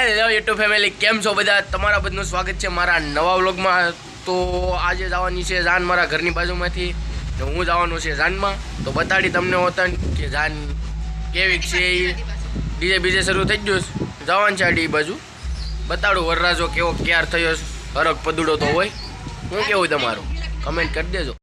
Hello YouTube family, કેમ છો બધા? તમારા બધાનું સ્વાગત છે મારા નવા વ્લોગમાં. તો આજે જવાની છે જાન મારા ઘરની બાજુમાંથી, ને હું જવાનું છે જાનમાં. તો બતાડી તમને હોતા કે જાન કેવી છે. ડીજે બીજે શરૂ થઈ ગયું, જવાનું છે આડી બાજુ. બતાડું વરરાજો કેવો ક્યાર થયો, હરક પદુડો તો હોય. શું કેવું તમારું? કમેન્ટ કરી દેજો.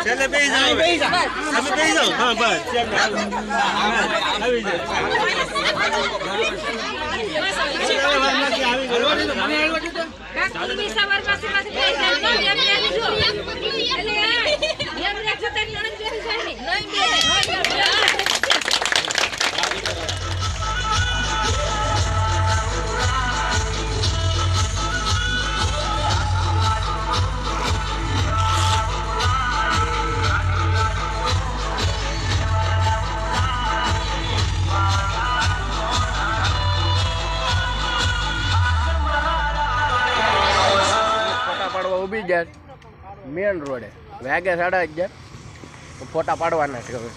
चले पे जाओ हमें पे जाओ हां बस ઉભી જાય મેન રોડે વાગે 11:30 તો ફોટા પાડવાના છે. હવે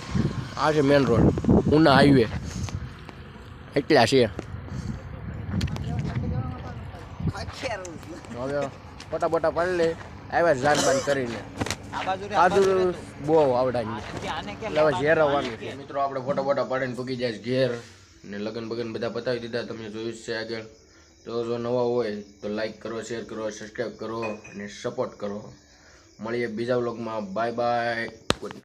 આ છે મેન રોડ, ઉના હાઈવે એટલા છે. હવે ફોટા બોટા પાડી લે, આવ્યા જાન બાન કરીને. કાજુ બહુ આવડાની એટલે હવે ઘેર આવવાનું છે. મિત્રો આપણે ફોટા બોટા પાડીને પૂગી જાય ઘેર, ને લગન બગન બધા પતાવી દીધા. તમે જોયું જ છે આગળ. તો જો નવા હોય તો લાઈક કરો, શેર કરો, સબસ્ક્રાઈબ કરો અને સપોર્ટ કરો. મળીએ બીજા વ્લોગમાં. Bye bye.